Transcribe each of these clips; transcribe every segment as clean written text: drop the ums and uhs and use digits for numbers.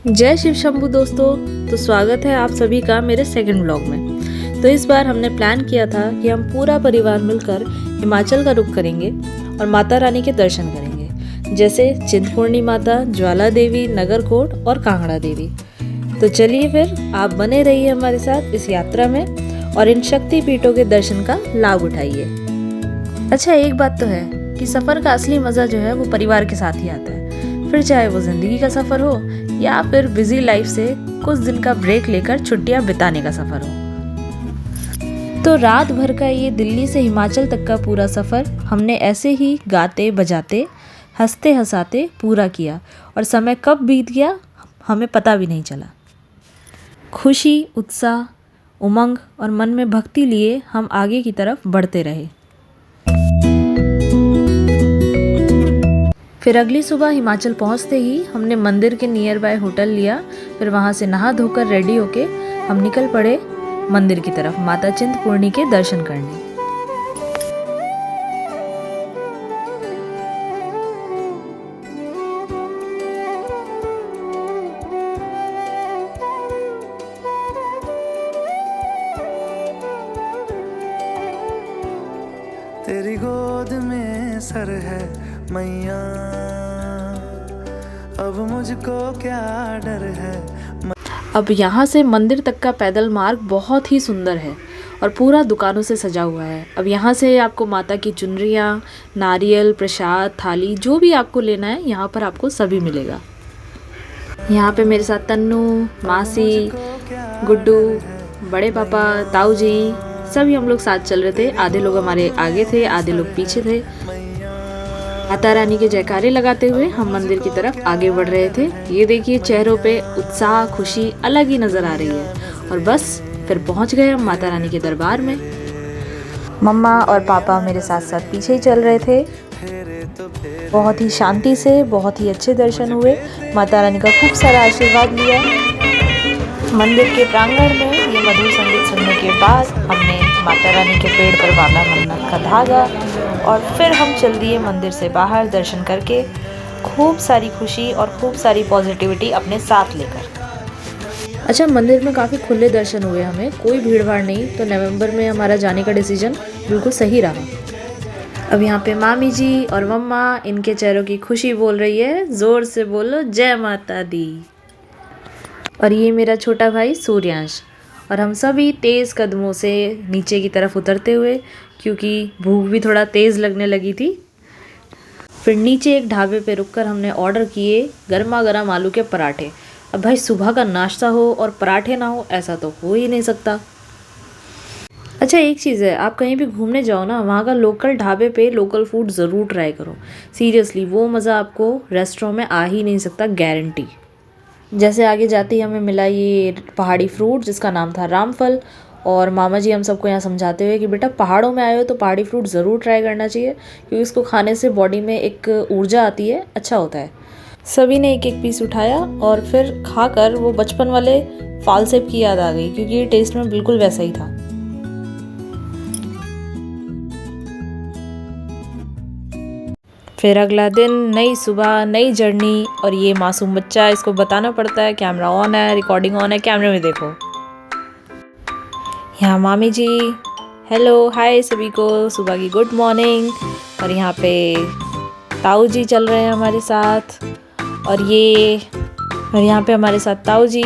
जय शिव शंभू दोस्तों। तो स्वागत है आप सभी का मेरे सेकंड व्लॉग में। तो इस बार हमने प्लान किया था कि हम पूरा परिवार मिलकर हिमाचल का रुख करेंगे और माता रानी के दर्शन करेंगे, जैसे चिंतपूर्णी माता, ज्वाला देवी, नगरकोट और कांगड़ा देवी। तो चलिए फिर आप बने रहिए हमारे साथ इस यात्रा में और इन शक्ति पीठों के दर्शन का लाभ उठाइए। अच्छा, एक बात तो है कि सफ़र का असली मज़ा जो है वो परिवार के साथ ही आता है, फिर चाहे वो ज़िंदगी का सफ़र हो या फिर बिजी लाइफ से कुछ दिन का ब्रेक लेकर छुट्टियां बिताने का सफ़र हो। तो रात भर का ये दिल्ली से हिमाचल तक का पूरा सफ़र हमने ऐसे ही गाते बजाते हंसते हंसाते पूरा किया और समय कब बीत गया हमें पता भी नहीं चला। खुशी, उत्साह, उमंग और मन में भक्ति लिए हम आगे की तरफ बढ़ते रहे। फिर अगली सुबह हिमाचल पहुंचते ही हमने मंदिर के नियर बाय होटल लिया। फिर वहां से नहा धोकर रेडी होके हम निकल पड़े मंदिर की तरफ माता चिंतपूर्णी के दर्शन करने। तेरी गोद में सर है मैया, अब मुझको क्या डर है। अब यहाँ से मंदिर तक का पैदल मार्ग बहुत ही सुंदर है और पूरा दुकानों से सजा हुआ है। अब यहाँ से आपको माता की चुनरियाँ, नारियल, प्रसाद, थाली, जो भी आपको लेना है यहाँ पर आपको सभी मिलेगा। यहाँ पे मेरे साथ तन्नू, मासी, गुड्डू, बड़े पापा, ताऊ जी सभी हम लोग साथ चल रहे थे। आधे लोग हमारे आगे थे, आधे लोग पीछे थे। माता रानी के जयकारे लगाते हुए हम मंदिर की तरफ आगे बढ़ रहे थे। ये देखिए चेहरों पे उत्साह, खुशी अलग ही नज़र आ रही है। और बस फिर पहुंच गए हम माता रानी के दरबार में। मम्मा और पापा मेरे साथ साथ पीछे ही चल रहे थे। बहुत ही शांति से बहुत ही अच्छे दर्शन हुए। माता रानी का खूब सारा आशीर्वाद लिया। मंदिर के प्रांगण में ये मधुर संगीत सुनने के बाद हमने माता रानी के पेड़ पर बांधा मन्नत का धागा और फिर हम चल दिए मंदिर से बाहर दर्शन करके, खूब सारी खुशी और खूब सारी पॉजिटिविटी अपने साथ लेकर। अच्छा, मंदिर में काफ़ी खुले दर्शन हुए हमें, कोई भीड़ भाड़ नहीं। तो नवंबर में हमारा जाने का डिसीजन बिल्कुल सही रहा। अब यहाँ पे मामी जी और मम्मा, इनके चेहरों की खुशी बोल रही है, ज़ोर से बोलो जय माता दी। और ये मेरा छोटा भाई सूर्यांश। और हम सभी तेज़ कदमों से नीचे की तरफ उतरते हुए, क्योंकि भूख भी थोड़ा तेज़ लगने लगी थी। फिर नीचे एक ढाबे पे रुककर हमने ऑर्डर किए गर्मा गर्म आलू के पराठे। अब भाई सुबह का नाश्ता हो और पराठे ना हो, ऐसा तो हो ही नहीं सकता। अच्छा, एक चीज़ है, आप कहीं भी घूमने जाओ ना, वहाँ का लोकल ढाबे पे लोकल फूड ज़रूर ट्राई करो। सीरियसली वो मज़ा आपको रेस्टोरेंट में आ ही नहीं सकता, गारंटी। जैसे आगे जाते ही हमें मिला ये पहाड़ी फ्रूट जिसका नाम था रामफल। और मामा जी हम सबको यहाँ समझाते हुए कि बेटा पहाड़ों में आए हो तो पहाड़ी फ्रूट ज़रूर ट्राई करना चाहिए, क्योंकि इसको खाने से बॉडी में एक ऊर्जा आती है, अच्छा होता है। सभी ने एक एक पीस उठाया और फिर खाकर वो बचपन वाले फालसेब की याद आ गई, क्योंकि ये टेस्ट में बिल्कुल वैसा ही था। फिर अगला दिन, नई सुबह, नई जर्नी। और ये मासूम बच्चा, इसको बताना पड़ता है कैमरा ऑन है, रिकॉर्डिंग ऑन है, कैमरे में देखो। यहाँ मामी जी, हेलो हाय सभी को, सुबह की गुड मॉर्निंग। और यहाँ पे ताऊ जी चल रहे हैं हमारे साथ। और यहाँ पे हमारे साथ ताऊ जी,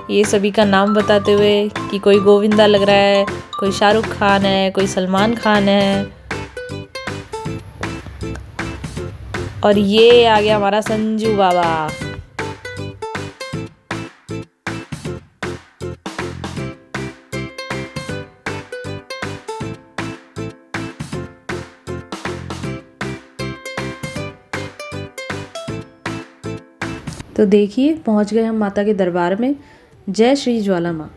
ये सभी का नाम बताते हुए कि कोई गोविंदा लग रहा है, कोई शाहरुख खान है, कोई सलमान खान है। और ये आ गया हमारा संजू बाबा। तो देखिए पहुंच गए हम माता के दरबार में। जय श्री ज्वाला माँ।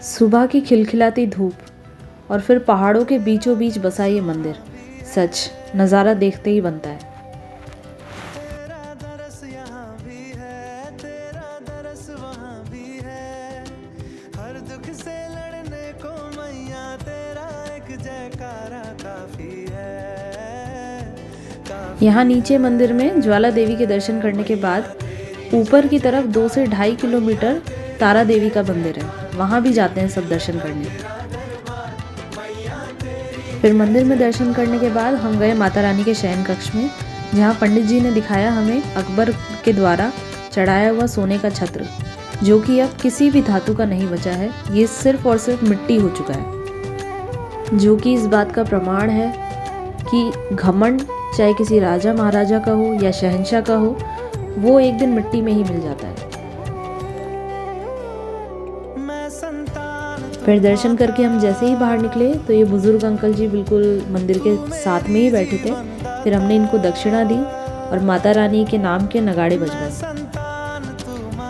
सुबह की खिलखिलाती धूप और फिर पहाड़ों के बीचों बीच बसा ये मंदिर, सच नज़ारा देखते ही बनता है। हर दुख से लड़ने को मैया तेरा एक जयकारा काफी है। यहाँ नीचे मंदिर में ज्वाला देवी के दर्शन करने के बाद ऊपर की तरफ 2 से 2.5 किलोमीटर तारा देवी का मंदिर है, वहाँ भी जाते हैं सब दर्शन करने। फिर मंदिर में दर्शन करने के बाद हम गए माता रानी के शयन कक्ष में, जहाँ पंडित जी ने दिखाया हमें अकबर के द्वारा चढ़ाया हुआ सोने का छत्र, जो कि अब किसी भी धातु का नहीं बचा है, ये सिर्फ और सिर्फ मिट्टी हो चुका है, जो कि इस बात का प्रमाण है कि घमंड चाहे किसी राजा महाराजा का हो या शहंशाह का हो, वो एक दिन मिट्टी में ही मिल जाता है। फिर दर्शन करके हम जैसे ही बाहर निकले तो ये बुजुर्ग अंकल जी बिल्कुल मंदिर के साथ में ही बैठे थे। फिर हमने इनको दक्षिणा दी और माता रानी के नाम के नगाड़े बजवाए।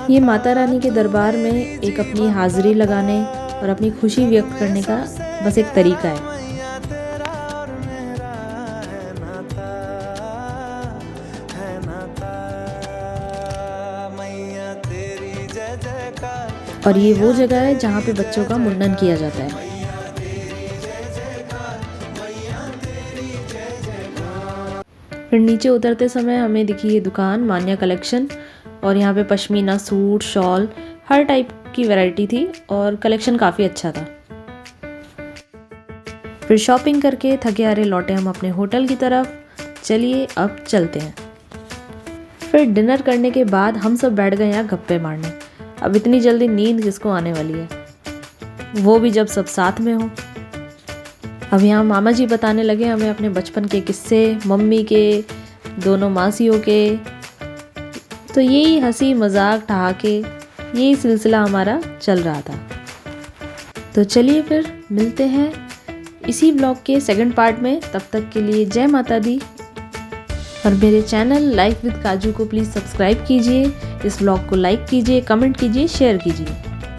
ये माता रानी के दरबार में एक अपनी हाजिरी लगाने और अपनी खुशी व्यक्त करने का बस एक तरीका है। और ये वो जगह है जहाँ पे बच्चों का मुंडन किया जाता है। फिर नीचे उतरते समय हमें दिखी ये दुकान मान्या कलेक्शन, और यहाँ पे पश्मीना सूट, शॉल, हर टाइप की वैरायटी थी और कलेक्शन काफ़ी अच्छा था। फिर शॉपिंग करके थके हारे लौटे हम अपने होटल की तरफ। चलिए अब चलते हैं। फिर डिनर करने के बाद हम सब बैठ गए यहाँ गप्पे मारने। अब इतनी जल्दी नींद किसको आने वाली है, वो भी जब सब साथ में हो। अब यहाँ मामा जी बताने लगे हमें अपने बचपन के किस्से, मम्मी के, दोनों मासियों के। तो यही हंसी मजाक ठहाके, यही सिलसिला हमारा चल रहा था। तो चलिए फिर मिलते हैं इसी ब्लॉग के सेकंड पार्ट में। तब तक के लिए जय माता दी। और मेरे चैनल लाइफ विद काजू को प्लीज़ सब्सक्राइब कीजिए, इस ब्लॉग को लाइक कीजिए, कमेंट कीजिए, शेयर कीजिए।